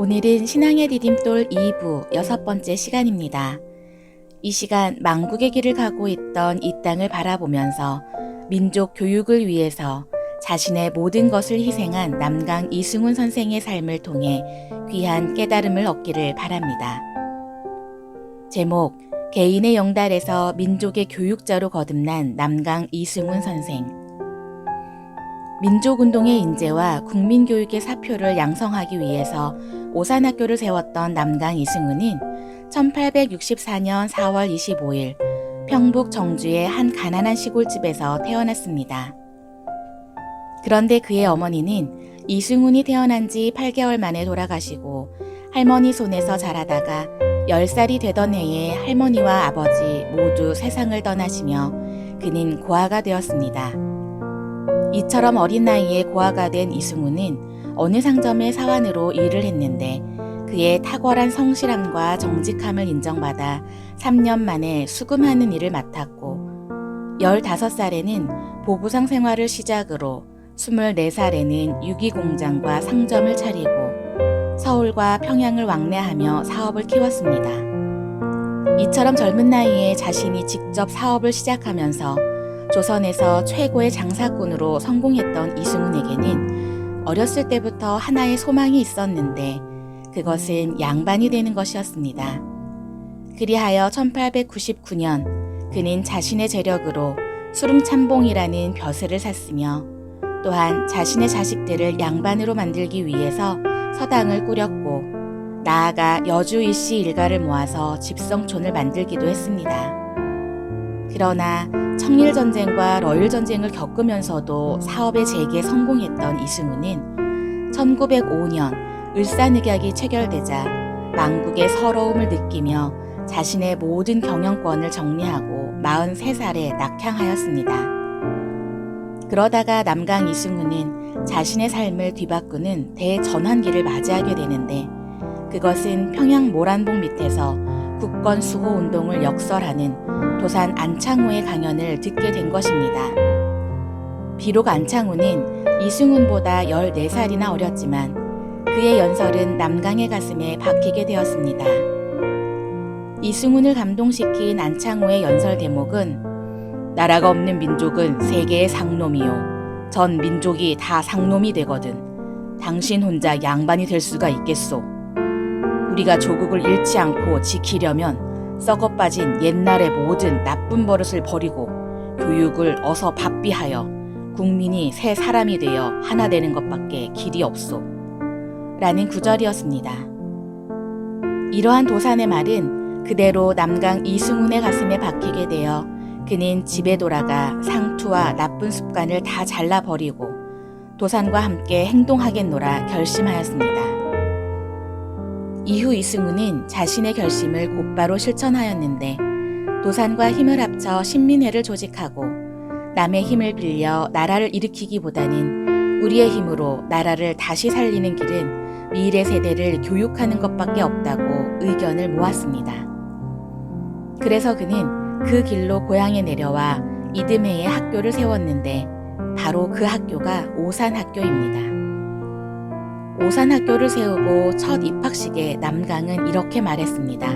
오늘은 신앙의 디딤돌 2부 6번째 시간입니다. 이 시간 망국의 길을 가고 있던 이 땅을 바라보면서 민족 교육을 위해서 자신의 모든 것을 희생한 남강 이승훈 선생의 삶을 통해 귀한 깨달음을 얻기를 바랍니다. 제목, 개인의 영달에서 민족의 교육자로 거듭난 남강 이승훈 선생. 민족운동의 인재와 국민교육의 사표를 양성하기 위해서 오산학교를 세웠던 남강 이승훈은 1864년 4월 25일 평북 정주의 한 가난한 시골집에서 태어났습니다. 그런데 그의 어머니는 이승훈이 태어난 지 8개월 만에 돌아가시고 할머니 손에서 자라다가 10살이 되던 해에 할머니와 아버지 모두 세상을 떠나시며 그는 고아가 되었습니다. 이처럼 어린 나이에 고아가 된 이승훈은 어느 상점의 사환으로 일을 했는데 그의 탁월한 성실함과 정직함을 인정받아 3년 만에 수금하는 일을 맡았고 15살에는 보부상 생활을 시작으로 24살에는 유기공장과 상점을 차리고 서울과 평양을 왕래하며 사업을 키웠습니다. 이처럼 젊은 나이에 자신이 직접 사업을 시작하면서 조선에서 최고의 장사꾼으로 성공했던 이승훈에게는 어렸을 때부터 하나의 소망이 있었는데 그것은 양반이 되는 것이었습니다. 그리하여 1899년 그는 자신의 재력으로 수름참봉이라는 벼슬을 샀으며 또한 자신의 자식들을 양반으로 만들기 위해서 서당을 꾸렸고 나아가 여주 일시 일가를 모아서 집성촌을 만들기도 했습니다. 그러나 청일전쟁과 러일전쟁을 겪으면서도 사업의 재개에 성공했던 이승훈은 1905년 을사늑약이 체결되자 망국의 서러움을 느끼며 자신의 모든 경영권을 정리하고 43살에 낙향하였습니다. 그러다가 남강 이승훈은 자신의 삶을 뒤바꾸는 대전환기를 맞이하게 되는데 그것은 평양 모란봉 밑에서 국권수호 운동을 역설하는 도산 안창호의 강연을 듣게 된 것입니다. 비록 안창호는 이승훈보다 14살이나 어렸지만 그의 연설은 남강의 가슴에 박히게 되었습니다. 이승훈을 감동시킨 안창호의 연설 대목은 나라가 없는 민족은 세계의 상놈이요. 전 민족이 다 상놈이 되거든. 당신 혼자 양반이 될 수가 있겠소. 우리가 조국을 잃지 않고 지키려면 썩어빠진 옛날의 모든 나쁜 버릇을 버리고 교육을 어서 밥비하여 국민이 새 사람이 되어 하나 되는 것밖에 길이 없소. 라는 구절이었습니다. 이러한 도산의 말은 그대로 남강 이승훈의 가슴에 박히게 되어 그는 집에 돌아가 상투와 나쁜 습관을 다 잘라버리고 도산과 함께 행동하겠노라 결심하였습니다. 이후 이승훈은 자신의 결심을 곧바로 실천하였는데 도산과 힘을 합쳐 신민회를 조직하고 남의 힘을 빌려 나라를 일으키기보다는 우리의 힘으로 나라를 다시 살리는 길은 미래 세대를 교육하는 것밖에 없다고 의견을 모았습니다. 그래서 그는 그 길로 고향에 내려와 이듬해에 학교를 세웠는데 바로 그 학교가 오산학교입니다. 오산학교를 세우고 첫 입학식에 남강은 이렇게 말했습니다.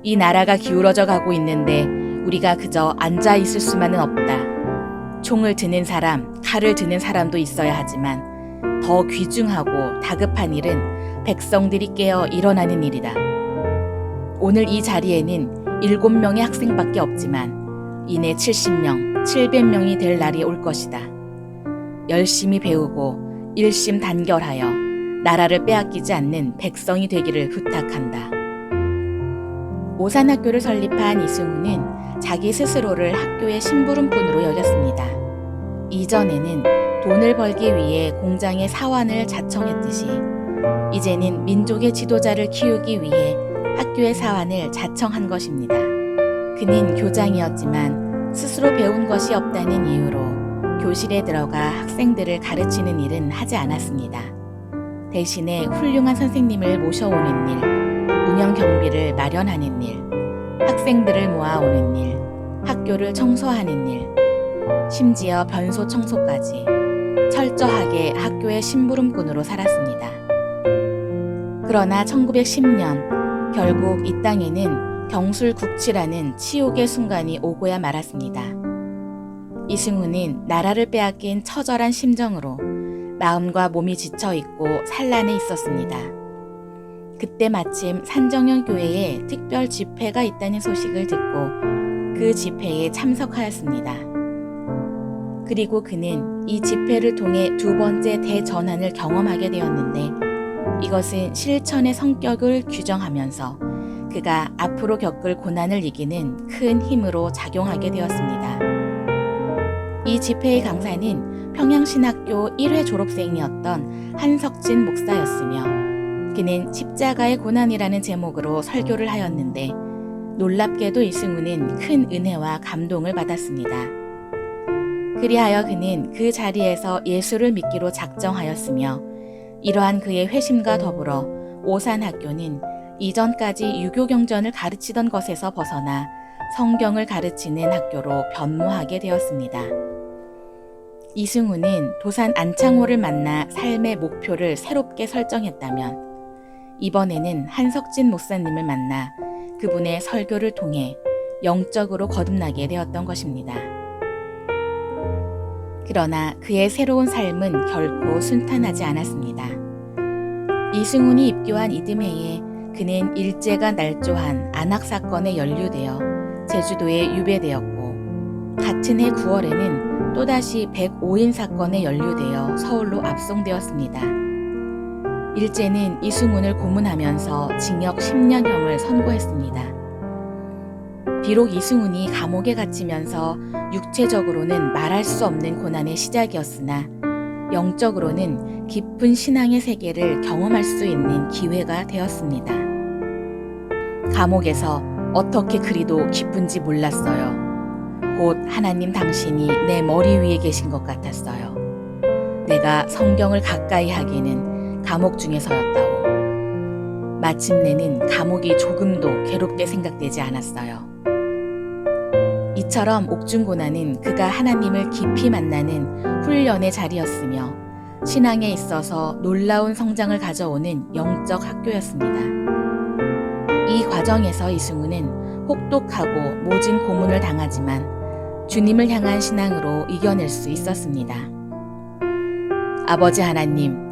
이 나라가 기울어져 가고 있는데 우리가 그저 앉아 있을 수만은 없다. 총을 드는 사람, 칼을 드는 사람도 있어야 하지만 더 귀중하고 다급한 일은 백성들이 깨어 일어나는 일이다. 오늘 이 자리에는 7명의 학생밖에 없지만 이내 70명, 700명이 될 날이 올 것이다. 열심히 배우고 일심단결하여 나라를 빼앗기지 않는 백성이 되기를 부탁한다. 오산학교를 설립한 이승훈은 자기 스스로를 학교의 심부름꾼으로 여겼습니다. 이전에는 돈을 벌기 위해 공장의 사환을 자청했듯이 이제는 민족의 지도자를 키우기 위해 학교의 사환을 자청한 것입니다. 그는 교장이었지만 스스로 배운 것이 없다는 이유로 교실에 들어가 학생들을 가르치는 일은 하지 않았습니다. 대신에 훌륭한 선생님을 모셔오는 일, 운영 경비를 마련하는 일, 학생들을 모아오는 일, 학교를 청소하는 일, 심지어 변소 청소까지 철저하게 학교의 심부름꾼으로 살았습니다. 그러나 1910년 결국 이 땅에는 경술국치라는 치욕의 순간이 오고야 말았습니다. 이승훈은 나라를 빼앗긴 처절한 심정으로 마음과 몸이 지쳐있고 산란해 있었습니다. 그때 마침 산정현 교회에 특별 집회가 있다는 소식을 듣고 그 집회에 참석하였습니다. 그리고 그는 이 집회를 통해 두 번째 대전환을 경험하게 되었는데 이것은 실천의 성격을 규정하면서 그가 앞으로 겪을 고난을 이기는 큰 힘으로 작용하게 되었습니다. 이 집회의 강사는 평양신학교 1회 졸업생이었던 한석진 목사였으며 그는 십자가의 고난이라는 제목으로 설교를 하였는데 놀랍게도 이승훈은 큰 은혜와 감동을 받았습니다. 그리하여 그는 그 자리에서 예수를 믿기로 작정하였으며 이러한 그의 회심과 더불어 오산학교는 이전까지 유교경전을 가르치던 것에서 벗어나 성경을 가르치는 학교로 변모하게 되었습니다. 이승훈은 도산 안창호를 만나 삶의 목표를 새롭게 설정했다면 이번에는 한석진 목사님을 만나 그분의 설교를 통해 영적으로 거듭나게 되었던 것입니다. 그러나 그의 새로운 삶은 결코 순탄하지 않았습니다. 이승훈이 입교한 이듬해에 그는 일제가 날조한 안학사건에 연루되어 제주도에 유배되었고 같은 해 9월에는 또다시 105인 사건에 연루되어 서울로 압송되었습니다. 일제는 이승훈을 고문하면서 징역 10년형을 선고했습니다. 비록 이승훈이 감옥에 갇히면서 육체적으로는 말할 수 없는 고난의 시작이었으나 영적으로는 깊은 신앙의 세계를 경험할 수 있는 기회가 되었습니다. 감옥에서 어떻게 그리도 기쁜지 몰랐어요. 곧 하나님 당신이 내 머리 위에 계신 것 같았어요. 내가 성경을 가까이 하기는 감옥 중에서였다고. 마침내는 감옥이 조금도 괴롭게 생각되지 않았어요. 이처럼 옥중고난은 그가 하나님을 깊이 만나는 훈련의 자리였으며 신앙에 있어서 놀라운 성장을 가져오는 영적 학교였습니다. 이 과정에서 이승훈은 혹독하고 모진 고문을 당하지만 주님을 향한 신앙으로 이겨낼 수 있었습니다. 아버지 하나님,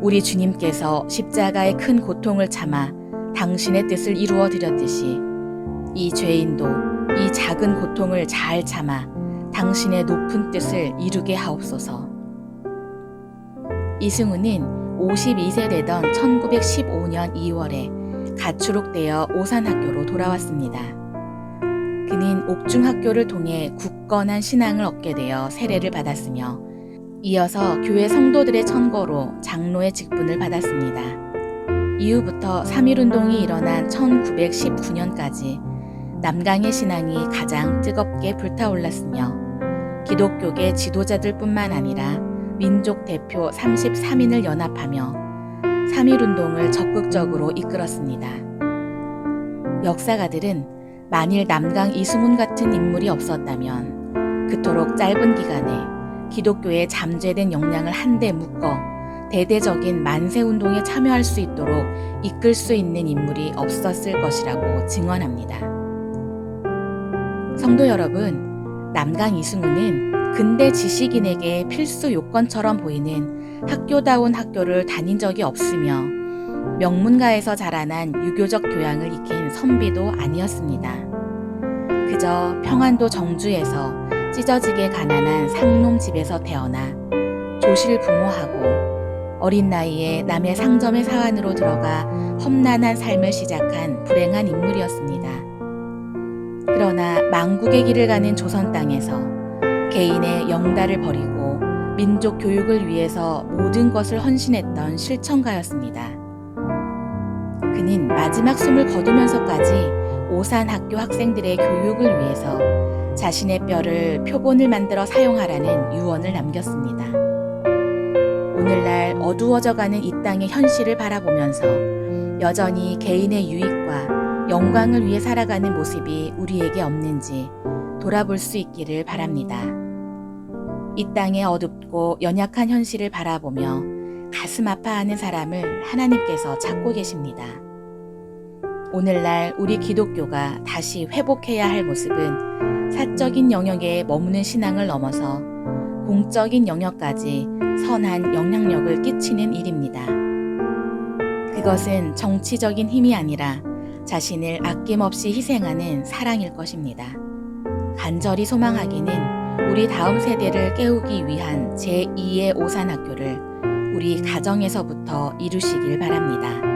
우리 주님께서 십자가의 큰 고통을 참아 당신의 뜻을 이루어 드렸듯이 이 죄인도 이 작은 고통을 잘 참아 당신의 높은 뜻을 이루게 하옵소서. 이승훈은 52세 되던 1915년 2월에 가출옥되어 오산학교로 돌아왔습니다. 그는 옥중학교를 통해 굳건한 신앙을 얻게 되어 세례를 받았으며 이어서 교회 성도들의 천거로 장로의 직분을 받았습니다. 이후부터 3.1운동이 일어난 1919년까지 남강의 신앙이 가장 뜨겁게 불타올랐으며 기독교계 지도자들뿐만 아니라 민족 대표 33인을 연합하며 3.1운동을 적극적으로 이끌었습니다. 역사가들은 만일 남강 이승훈 같은 인물이 없었다면 그토록 짧은 기간에 기독교의 잠재된 역량을 한데 묶어 대대적인 만세운동에 참여할 수 있도록 이끌 수 있는 인물이 없었을 것이라고 증언합니다. 성도 여러분, 남강 이승훈은 근대 지식인에게 필수 요건처럼 보이는 학교다운 학교를 다닌 적이 없으며 명문가에서 자라난 유교적 교양을 익힌 선비도 아니었습니다. 그저 평안도 정주에서 찢어지게 가난한 상놈 집에서 태어나 조실부모하고 어린 나이에 남의 상점의 사환으로 들어가 험난한 삶을 시작한 불행한 인물이었습니다. 그러나 망국의 길을 가는 조선 땅에서 개인의 영달을 버리고 민족 교육을 위해서 모든 것을 헌신했던 실천가였습니다. 그는 마지막 숨을 거두면서까지 오산학교 학생들의 교육을 위해서 자신의 뼈를 표본을 만들어 사용하라는 유언을 남겼습니다. 오늘날 어두워져가는 이 땅의 현실을 바라보면서 여전히 개인의 유익과 영광을 위해 살아가는 모습이 우리에게 없는지 돌아볼 수 있기를 바랍니다. 이 땅의 어둡고 연약한 현실을 바라보며 가슴 아파하는 사람을 하나님께서 찾고 계십니다. 오늘날 우리 기독교가 다시 회복해야 할 모습은 사적인 영역에 머무는 신앙을 넘어서 공적인 영역까지 선한 영향력을 끼치는 일입니다. 그것은 정치적인 힘이 아니라 자신을 아낌없이 희생하는 사랑일 것입니다. 간절히 소망하기는 우리 다음 세대를 깨우기 위한 제2의 오산학교를 우리 가정에서부터 이루시길 바랍니다.